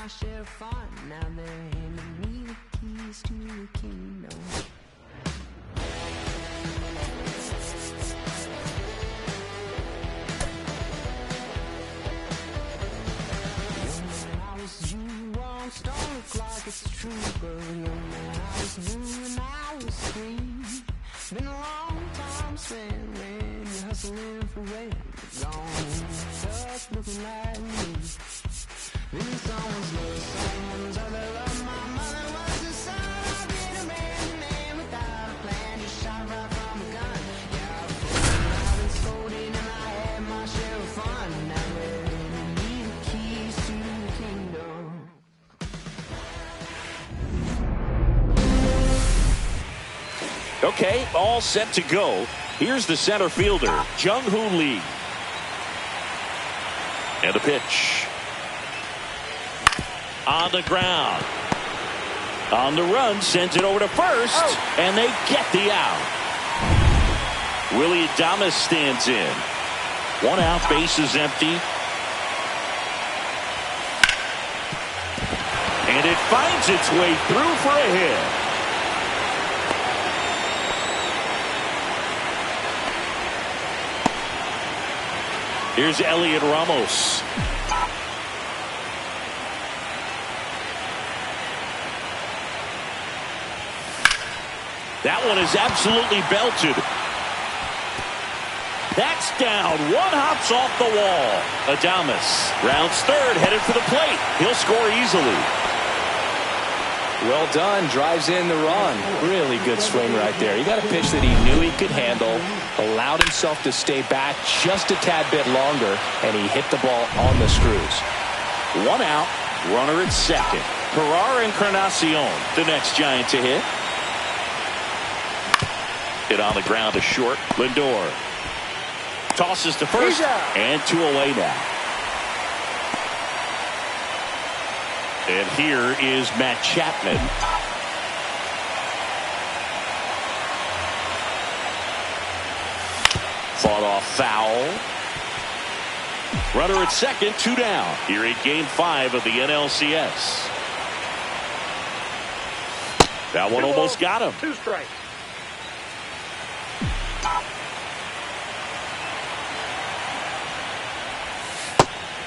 my share of fun. Now they're handing me the keys to the kingdom. You once don't look like it's true, but young man, I was blue and I was green. Been a long time spent when you're hustling for rent. Gone, just looking like me. Been someone's love, someone's other love. My mother was the son. I've been a man without a plan. Just shot right from a gun. Yeah, I've been scolded and I had my share of fun. Now they're handing me the keys to the kingdom. Okay, all set to go. Here's the center fielder, Jung-Hoo Lee. And the pitch. On the ground. On the run, sends it over to first, and they get the out. Willie Adames stands in. 1 out, bases empty. And it finds its way through for a hit. Here's Elliot Ramos. That one is absolutely belted. That's down. 1 hops off the wall. Adames rounds third, headed for the plate. He'll score easily. Well done. Drives in the run. Really good swing right there. He got a pitch that he knew he could handle. Allowed himself to stay back just a tad bit longer, and he hit the ball on the screws. 1 out. Runner at second. Ferrar Encarnacion, the next Giant to hit. Hit on the ground to short. Lindor tosses to first, and 2 away now. And here is Matt Chapman. Fought off foul. Runner at second, 2 down. Here in Game 5 of the NLCS. That one almost got him. 2 strikes.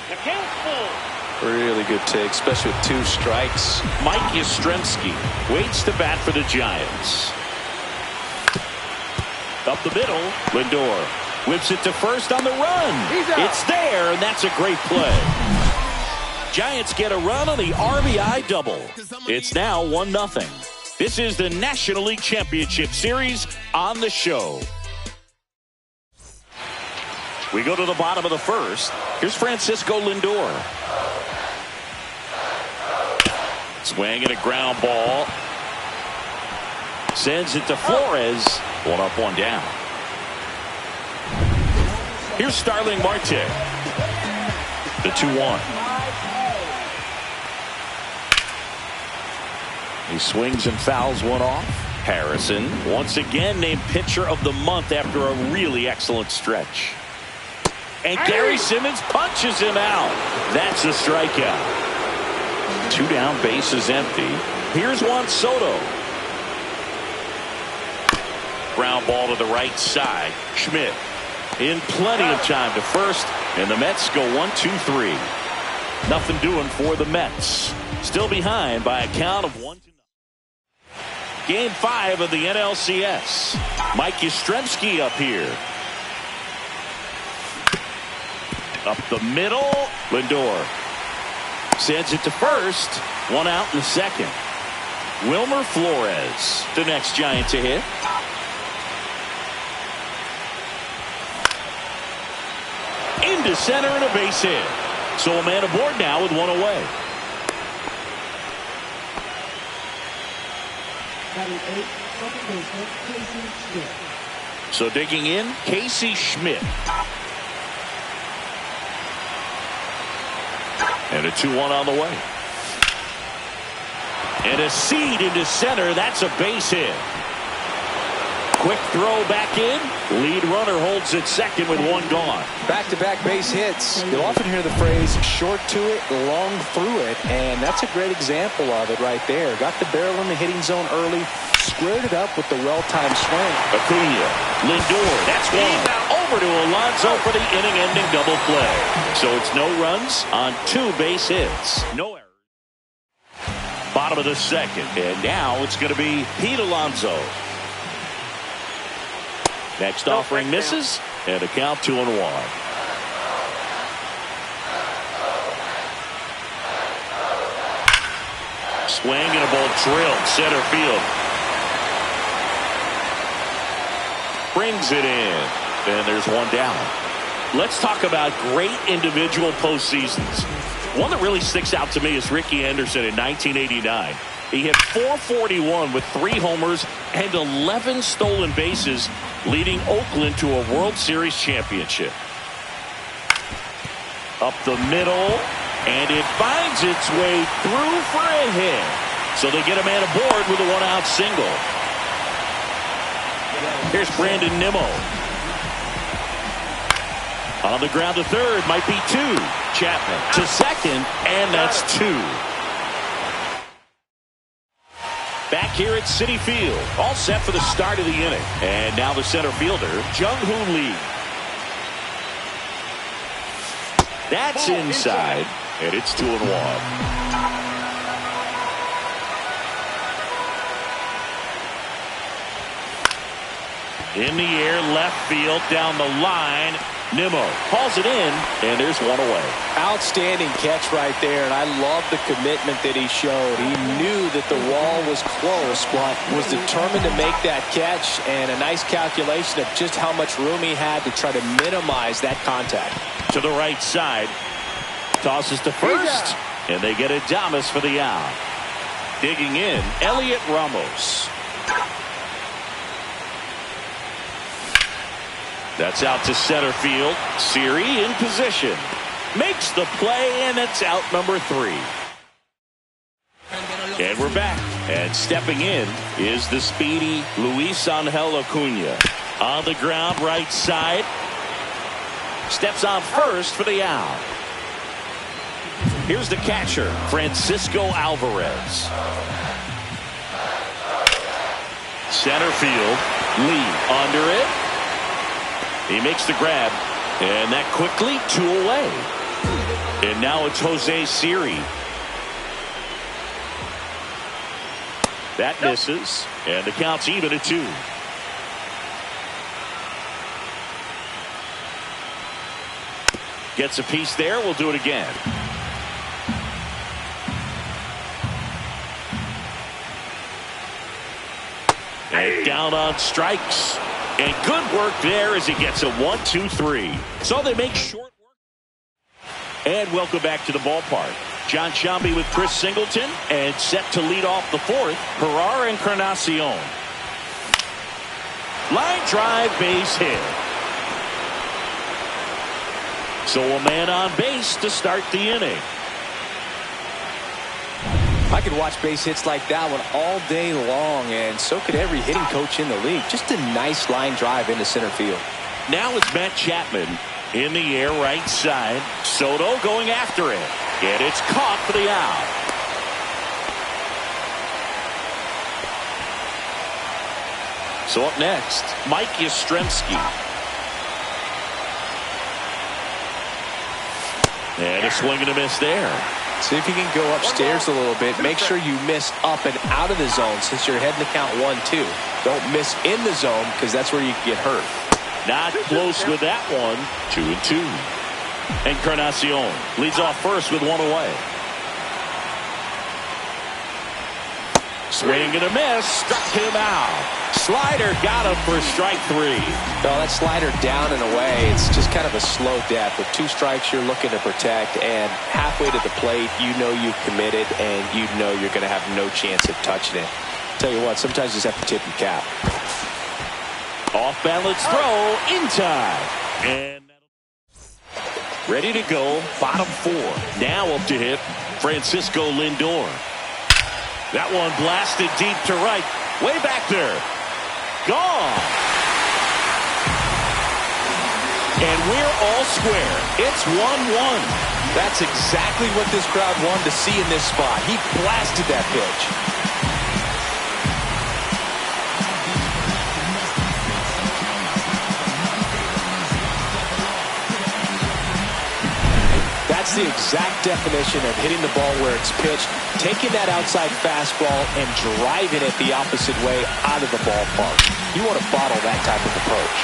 The count's full. Really good take, especially with 2 strikes. Mike Yastrzemski waits to bat for the Giants. Up the middle, Lindor whips it to first on the run. It's there, and that's a great play. Giants get a run on the RBI double. It's now 1-0. This is the National League Championship Series on the show. We go to the bottom of the first. Here's Francisco Lindor. Swing and a ground ball. Sends it to Flores. 1 up, 1 down. Here's Starling Marte. The 2-1. He swings and fouls one off. Harrison once again named pitcher of the month after a really excellent stretch. And Gary Simmons punches him out. That's a strikeout. 2 down, bases empty. Here's Juan Soto. Ground ball to the right side. Schmidt in plenty of time to first, and the Mets go 1-2-3. Nothing doing for the Mets. Still behind by a count of 1-0. Game 5 of the NLCS. Mike Yastrzemski up here. Up the middle, Lindor sends it to first. 1 out in the second. Wilmer Flores, the next Giant to hit. Into center and a base hit. So a man aboard now with 1 away. So digging in, Casey Schmidt. And a 2-1 on the way. And a seed into center. That's a base hit. quick throw back in. Lead runner holds at second with one gone. Back-to-back base hits. You'll often hear the phrase short to it, long through it, and that's a great example of it right there. Got the barrel in the hitting zone early, squared it up with the well-timed swing. Acuna, Lindor, that's one. Over to Alonso for the inning-ending double play. So it's no runs on 2 base hits. No errors. Bottom of the second, and now it's going to be Pete Alonso. Next offering misses, and the count 2-1. Swing and a ball drilled center field. Brings it in, and there's one down. Let's talk about great individual postseasons. One that really sticks out to me is Ricky Anderson in 1989. He hit .441 with 3 homers and 11 stolen bases, leading Oakland to a World Series championship. Up the middle, and it finds its way through for a hit. So they get a man aboard with a 1-out single. Here's Brandon Nimmo. On the ground to third, might be 2. Chapman to second, and that's 2. Back here at Citi Field, all set for the start of the inning. And now the center fielder, Jung-Hoo Lee. That's inside, and it's 2-1. In the air, left field, down the line. Nimmo hauls it in, and there's one away. Outstanding catch right there, and I love the commitment that he showed. He knew that the wall was close, but was determined to make that catch, and a nice calculation of just how much room he had to try to minimize that contact. To the right side, tosses to first, and they get Adames for the out. Digging in, Elliot Ramos. That's out to center field. Siri in position. Makes the play, and it's out number 3. And we're back. And stepping in is the speedy Luis Angel Acuna. On the ground, right side. Steps on first for the out. Here's the catcher, Francisco Alvarez. Center field. Lee under it. He makes the grab, and that quickly 2 away. And now it's Jose Siri. That misses, and the count's even at 2. Gets a piece there. We'll do it again. And down on strikes. And good work there as he gets a 1-2-3. So they make short work. And welcome back to the ballpark. John Sciambi with Chris Singleton. And set to lead off the 4th, Gerard Encarnacion. Line drive, base hit. So a man on base to start the inning. I could watch base hits like that one all day long, and so could every hitting coach in the league. Just a nice line drive into center field. Now it's Matt Chapman in the air, right side. Soto going after it, and it's caught for the out. So up next, Mike Yastrzemski. And a swing and a miss there. See if you can go upstairs a little bit. Make sure you miss up and out of the zone since you're heading to count 1-2. Don't miss in the zone because that's where you can get hurt. Not close with that one. 2-2. Encarnacion leads off first with 1 away. Swing and a miss. Struck him out. Slider got him for strike 3. Well, that slider down and away, it's just kind of a slow death. With 2 strikes, you're looking to protect, and halfway to the plate, you know you've committed, and you know you're going to have no chance of touching it. Tell you what, sometimes you just have to tip your cap. Off balance throw in time. And ready to go, bottom 4. Now up to hit, Francisco Lindor. That one blasted deep to right. Way back there. gone. And we're all square. It's 1-1. That's exactly what this crowd wanted to see in this spot. He blasted that pitch. That's the exact definition of hitting the ball where it's pitched, taking that outside fastball and driving it the opposite way out of the ballpark. You want to bottle that type of approach.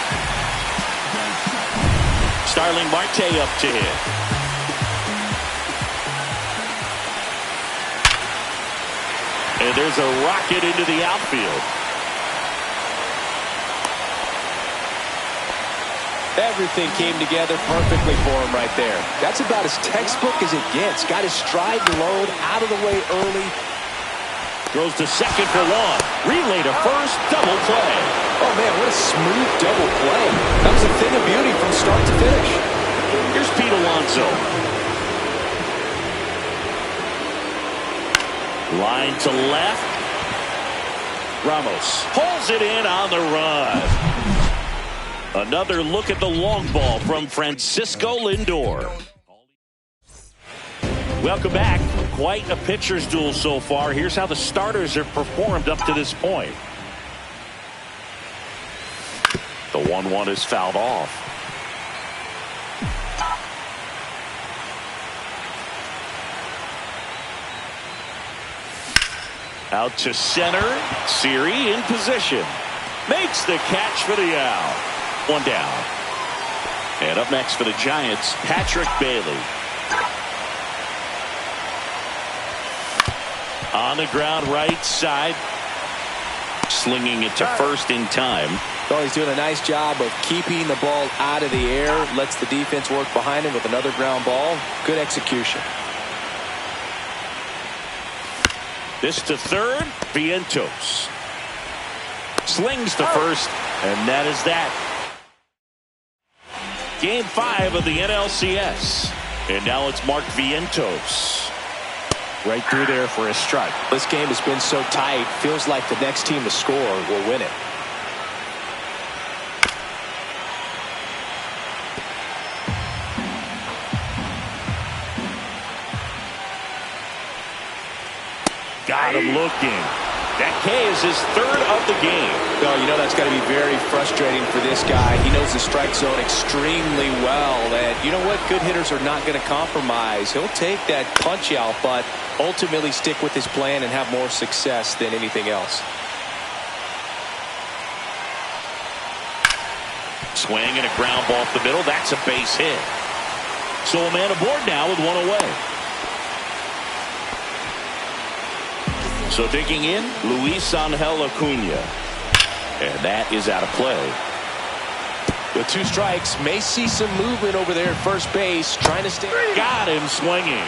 Starling Marte up to hit. And there's a rocket into the outfield. Everything came together perfectly for him right there. That's about as textbook as it gets. Got his stride and load out of the way early. Throws to second for one. Relay to first. Double play. Oh, man, what a smooth double play. That was a thing of beauty from start to finish. Here's Pete Alonso. Line to left. Ramos pulls it in on the run. Another look at the long ball from Francisco Lindor. Welcome back. Quite a pitcher's duel so far. Here's how the starters have performed up to this point. The 1-1 is fouled off. Out to center. Siri in position. Makes the catch for the out. One down. And up next for the Giants, Patrick Bailey. On the ground right side. Slinging it to first in time. Well, he's doing a nice job of keeping the ball out of the air. Lets the defense work behind him with another ground ball. Good execution. This to third. Vientos. Slings to first. And that is that. Game 5 of the NLCS. And now it's Mark Vientos. Right through there for a strike. This game has been so tight. Feels like the next team to score will win it. Got him looking. That K is his third of the game. No, you know that's got to be very frustrating for this guy. He knows the strike zone extremely well. And you know what? Good hitters are not going to compromise. He'll take that punch out, but ultimately stick with his plan and have more success than anything else. Swing and a ground ball off the middle. That's a base hit. So a man aboard now with one away. So digging in, Luis Angel Acuna. And that is out of play. With 2 strikes, may see some movement over there at first base. Trying to stay. Got him swinging.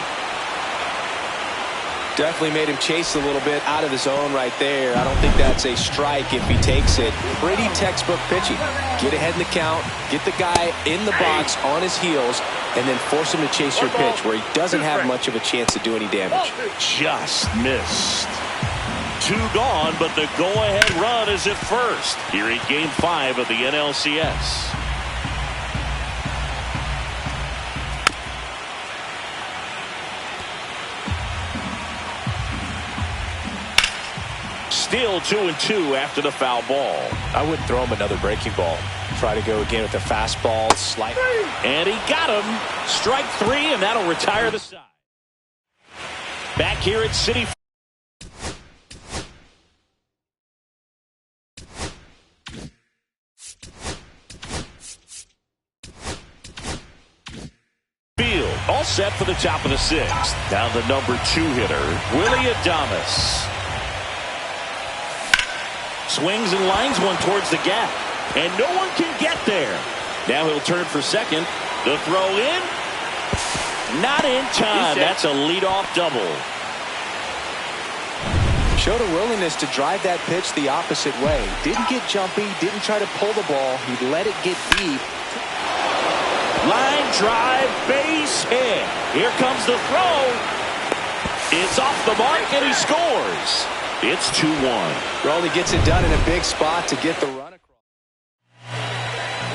Definitely made him chase a little bit out of the zone right there. I don't think that's a strike if he takes it. Pretty textbook pitching. Get ahead in the count, get the guy in the box on his heels, and then force him to chase your pitch where he doesn't have much of a chance to do any damage. Just missed. 2 gone, but the go-ahead run is at first. Here in Game 5 of the NLCS. Still 2-2 after the foul ball. I wouldn't throw him another breaking ball. Try to go again with the fastball. Slight. And he got him. Strike 3, and that'll retire the side. Back here at Citi Field. All set for the top of the 6th. Now the number 2 hitter, Willy Adames. Swings and lines one towards the gap. And no one can get there. Now he'll turn for second. The throw in. Not in time. That's a leadoff double. Showed a willingness to drive that pitch the opposite way. Didn't get jumpy. Didn't try to pull the ball. He let it get deep. Line drive. Base hit. Here comes the throw. It's off the mark and he scores. It's 2-1. Raleigh gets it done in a big spot to get the run.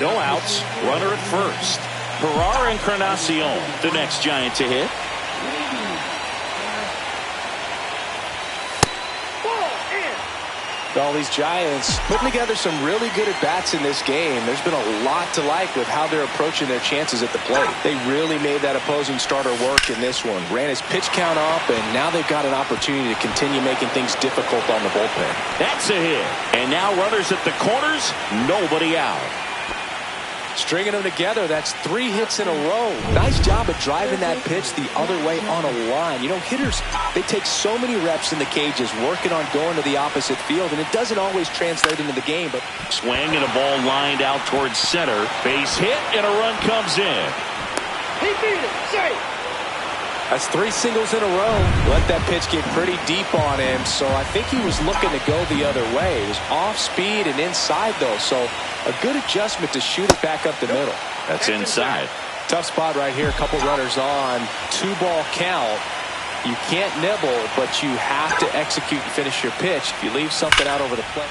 No outs. Runner at first. Ferrara Encarnacion, the next Giant to hit. All these Giants putting together some really good at-bats in this game. There's been a lot to like with how they're approaching their chances at the plate. They really made that opposing starter work in this one. Ran his pitch count up, and now they've got an opportunity to continue making things difficult on the bullpen. That's a hit. And now runners at the corners, nobody out. Stringing them together, that's 3 hits in a row. Nice job of driving that pitch the other way on a line. You know, hitters, they take so many reps in the cages working on going to the opposite field, and it doesn't always translate into the game. But swing and a ball lined out towards center. Base hit, and a run comes in. He beat it. Safe. That's 3 singles in a row. Let that pitch get pretty deep on him, so I think he was looking to go the other way. It was off speed and inside, though, so a good adjustment to shoot it back up the middle. That's inside. Tough spot right here. A couple runners on. 2-ball count. You can't nibble, but you have to execute and finish your pitch. If you leave something out over the plate.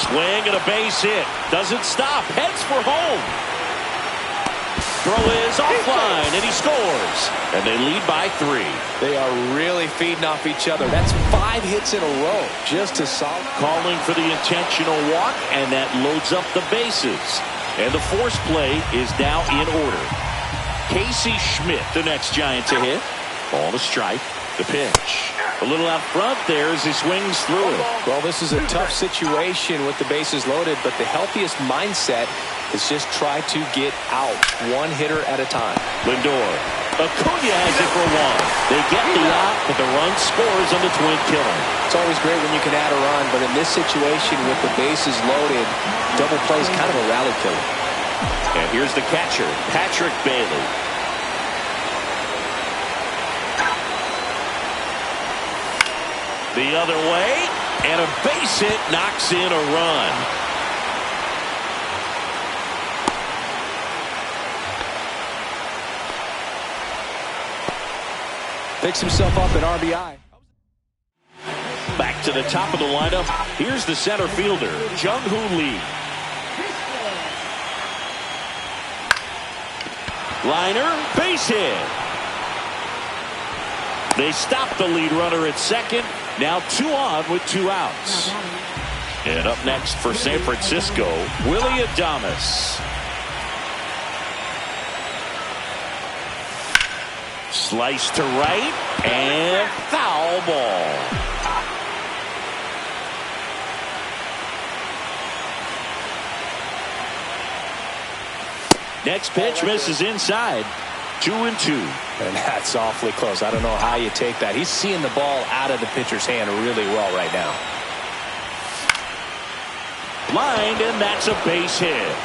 Swing and a base hit. Doesn't stop. Heads for home. Throw is offline, and he scores. And they lead by 3. They are really feeding off each other. That's 5 hits in a row. Just as solid. Calling for the intentional walk, and that loads up the bases. And the force play is now in order. Casey Schmidt, the next Giant to hit. Ball to strike. The pitch. A little out front there as he swings through it. Well, this is a tough situation with the bases loaded, but the healthiest mindset is just try to get out 1 hitter at a time. Lindor. Acuna has it for 1. They get the out, but the run scores on the twin killer. It's always great when you can add a run, but in this situation with the bases loaded, double play is kind of a rally killer. And here's the catcher, Patrick Bailey. The other way, and a base hit knocks in a run. Picks himself up an RBI. Back to the top of the lineup. Here's the center fielder, Jung-Hoo Lee. Liner, base hit. They stop the lead runner at second. Now 2 on with 2 outs. And up next for San Francisco, Willy Adames. Slice to right, and foul ball. Next pitch misses inside. 2-2. And that's awfully close. I don't know how you take that. He's seeing the ball out of the pitcher's hand really well right now. Lined, and that's a base hit.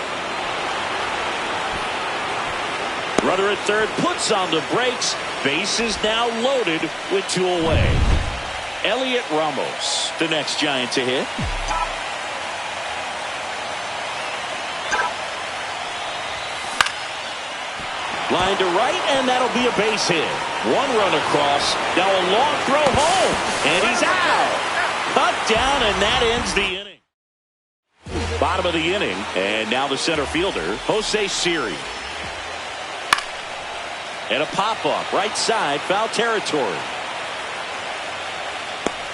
Runner at third puts on the brakes. Base is now loaded with 2 away. Elliot Ramos, the next Giant to hit. Line to right, and that'll be a base hit. 1 run across. Now a long throw home, and he's out. Cut down, and that ends the inning. Bottom of the inning, and now the center fielder, Jose Siri. And a pop-up, right side, foul territory.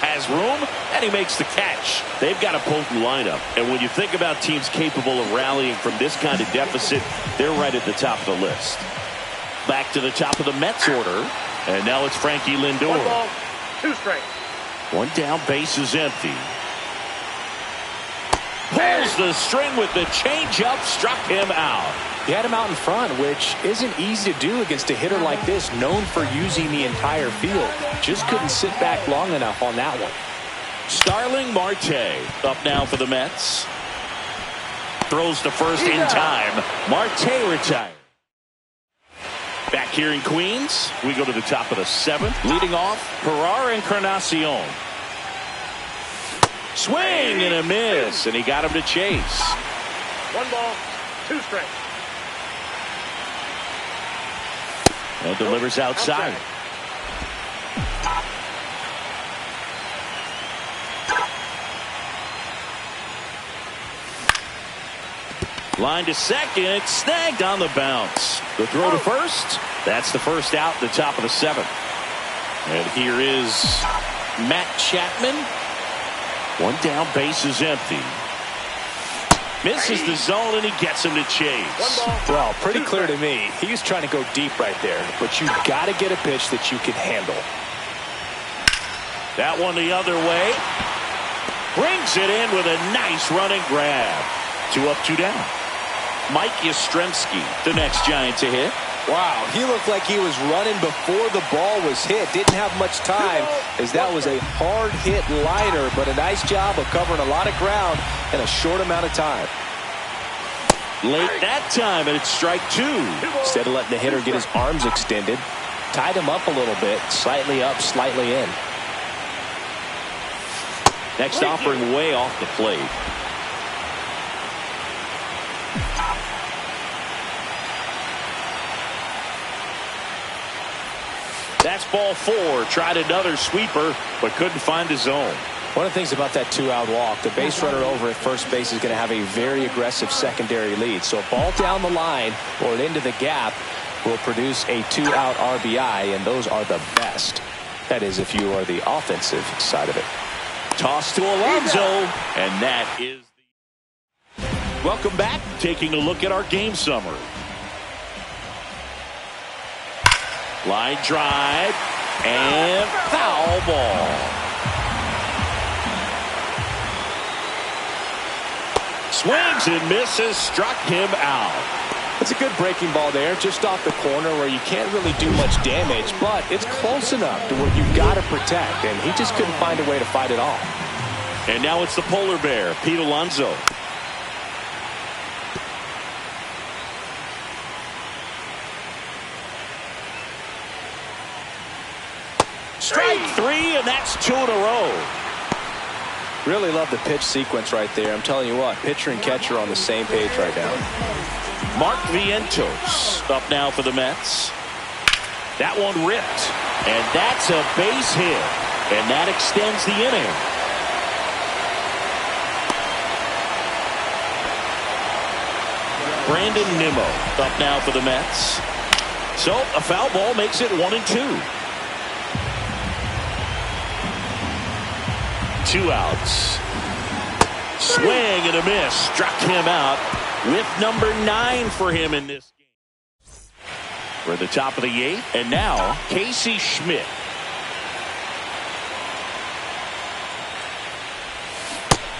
Has room, and he makes the catch. They've got a potent lineup, and when you think about teams capable of rallying from this kind of deficit, they're right at the top of the list. Back to the top of the Mets order, and now it's Frankie Lindor. 1 ball, 2 strikes. 1 down, base is empty. Pulls the string with the changeup, struck him out. He had him out in front, which isn't easy to do against a hitter like this, known for using the entire field. Just couldn't sit back long enough on that one. Starling Marte up now for the Mets. Throws to first in time. Marte retired. Back here in Queens, we go to the top of the 7th. Leading off, Ferrara Encarnacion. Swing and a miss, and he got him to chase. 1 ball, 2 strikes. And delivers outside. Line to second, snagged on the bounce. The throw to first. That's the first out at the top of the 7th. And here is Matt Chapman. One down, base is empty. Misses the zone, and he gets him to chase. Well, pretty clear to me. He's trying to go deep right there, but you've got to get a pitch that you can handle. That one the other way. Brings it in with a nice running grab. 2 up, 2 down. Mike Yastrzemski, the next Giant to hit. Wow, he looked like he was running before the ball was hit. Didn't have much time, as that was a hard hit liner, but a nice job of covering a lot of ground in a short amount of time. Late that time, and it's strike 2. Instead of letting the hitter get his arms extended, tied him up a little bit, slightly up, slightly in. Next offering way off the plate. That's ball 4. Tried another sweeper, but couldn't find his zone. One of the things about that 2-out walk, the base runner over at first base is going to have a very aggressive secondary lead. So a ball down the line or into the gap will produce a 2-out RBI, and those are the best. That is, if you are the offensive side of it. Toss to Alonso, and that is the... Welcome back. Taking a look at our game summary. Line drive, and foul ball. Swings and misses, struck him out. It's a good breaking ball there, just off the corner where you can't really do much damage, but it's close enough to where you've got to protect, and he just couldn't find a way to fight it off. And now it's the polar bear, Pete Alonso. Strike 3, and that's 2 in a row. Really love the pitch sequence right there. I'm telling you what, pitcher and catcher on the same page right now. Mark Vientos up now for the Mets. That one ripped, and that's a base hit, and that extends the inning. Brandon Nimmo up now for the Mets. So a foul ball makes it 1-2. 2 outs. Swing and a miss. Struck him out with number 9 for him in this game. We're at the top of the 8th, and now Casey Schmidt.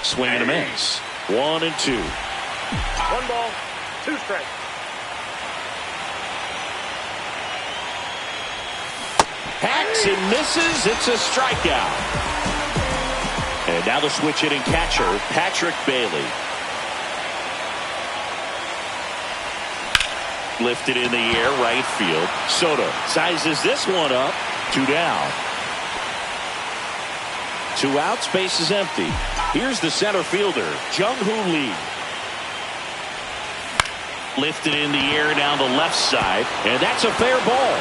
Swing and a miss. 1-2. 1 ball, 2 strikes. Hacks and misses. It's a strikeout. And now the switch hitting catcher, Patrick Bailey. Lifted in the air, right field. Soto sizes this one up. 2 down. 2 outs, base is empty. Here's the center fielder, Jung-Hoo Lee. Lifted in the air down the left side, and that's a fair ball.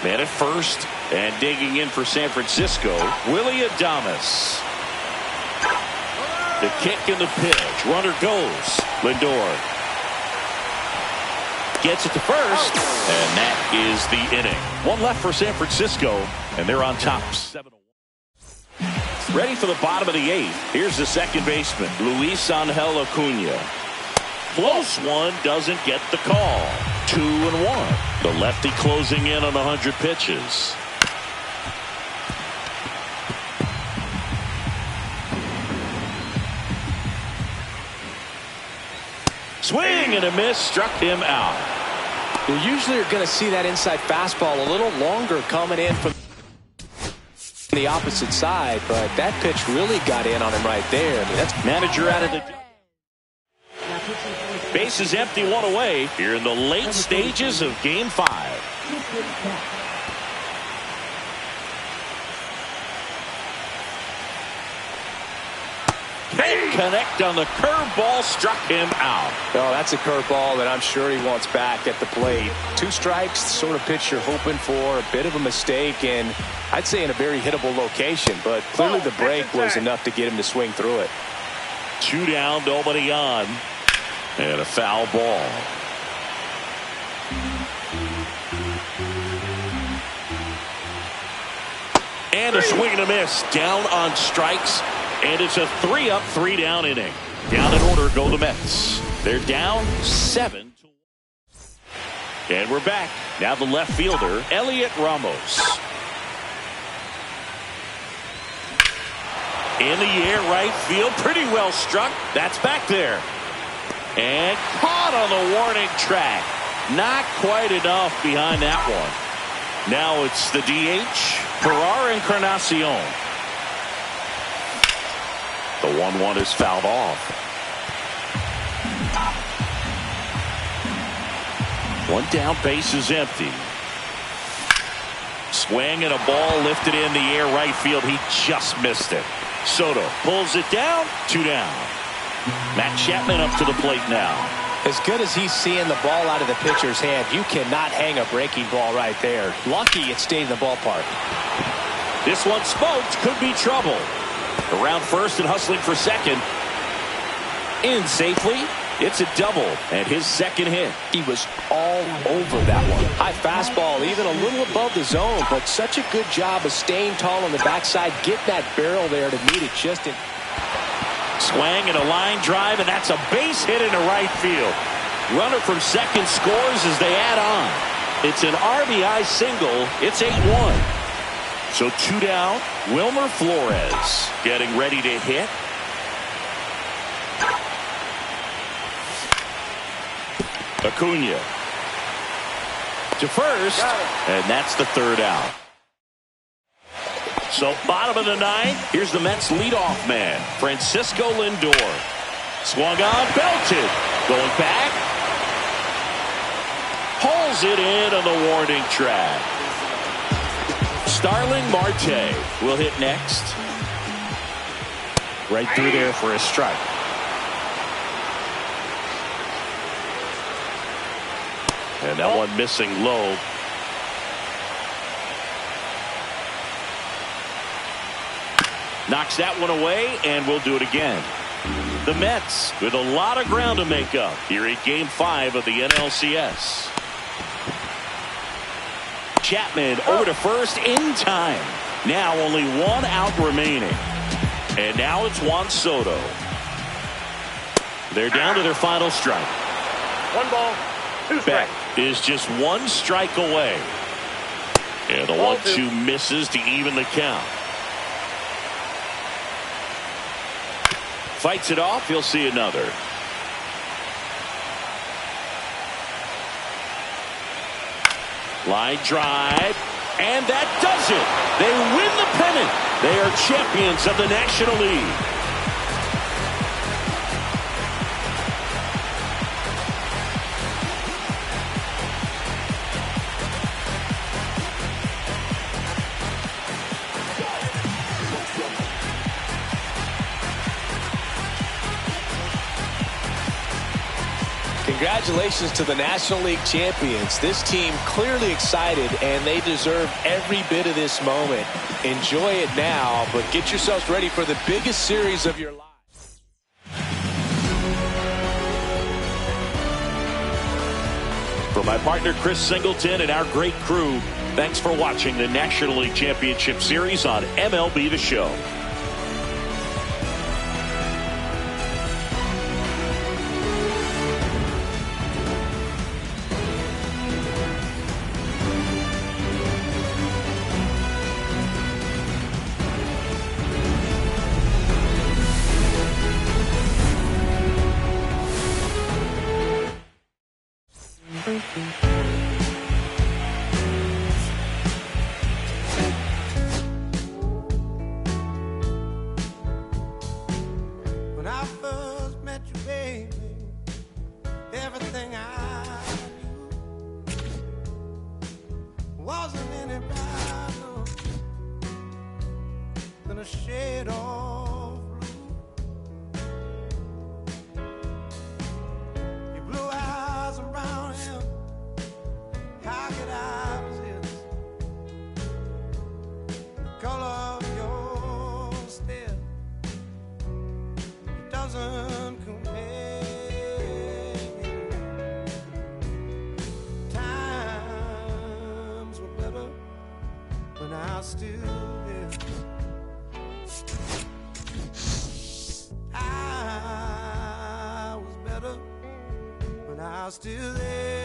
Man at first, and digging in for San Francisco, Willy Adames. The kick and the pitch. Runner goes. Lindor gets it to first, and that is the inning. 1 left for San Francisco, and they're on top 7-1. Ready for the bottom of the 8th. Here's the second baseman, Luis Angel Acuna. Close one, doesn't get the call. 2-1. The lefty closing in on 100 pitches. Swing and a miss, struck him out. You usually are going to see that inside fastball a little longer coming in from the opposite side, but that pitch really got in on him right there. I mean, that's manager out of the base is empty, 1 away here in the late stages of game 5. And connect on the curveball, struck him out. Oh, that's a curveball that I'm sure he wants back at the plate. 2 strikes, sort of pitch you're hoping for, a bit of a mistake, and I'd say in a very hittable location, but clearly the break was enough to get him to swing through it. 2 down, nobody on, and a foul ball. And a swing and a miss, down on strikes, and it's a 3-up, 3-down inning. Down in order go the Mets. They're down 7-1. And we're back. Now the left fielder, Elliot Ramos. In the air, right field, pretty well struck. That's back there. And caught on the warning track. Not quite enough behind that one. Now it's the DH, Ferrar Encarnacion. The 1-1 is fouled off. 1 down, base is empty. Swing and a ball lifted in the air, right field. He just missed it. Soto pulls it down, 2 down. Matt Chapman up to the plate now. As good as he's seeing the ball out of the pitcher's hand, you cannot hang a breaking ball right there. Lucky it stayed in the ballpark. This one smoked, could be trouble. Around first and hustling for second. In safely. It's a double and his second hit. He was all over that one. High fastball, even a little above the zone, but such a good job of staying tall on the backside, getting that barrel there to meet it just in. Swing and a line drive, and that's a base hit into right field. Runner from second scores as they add on. It's an RBI single. It's 8-1. So 2 down. Wilmer Flores getting ready to hit. Acuna to first, and that's the 3rd out. So bottom of the 9th, here's the Mets leadoff man, Francisco Lindor. Swung on, belted, going back, pulls it in on the warning track. Starling Marte will hit next. Right through there for a strike. And that one missing low. Knocks that one away, and we'll do it again. The Mets with a lot of ground to make up here in Game 5 of the NLCS. Chapman over to first in time. Now only 1 out remaining. And now it's Juan Soto. They're down to their final strike. 1 ball, 2 strikes. Beck is just 1 strike away. And the 1-2 misses to even the count. Fights it off. He'll see another. Line drive. And that does it. They win the pennant. They are champions of the National League. Congratulations to the National League champions. This team clearly excited, and they deserve every bit of this moment. Enjoy it now, but get yourselves ready for the biggest series of your lives. For my partner Chris Singleton and our great crew, thanks for watching the National League Championship Series on MLB The Show. When I first met you, baby, everything I knew wasn't any brighter than a shade of blue. I was still there. I was better when I was still there.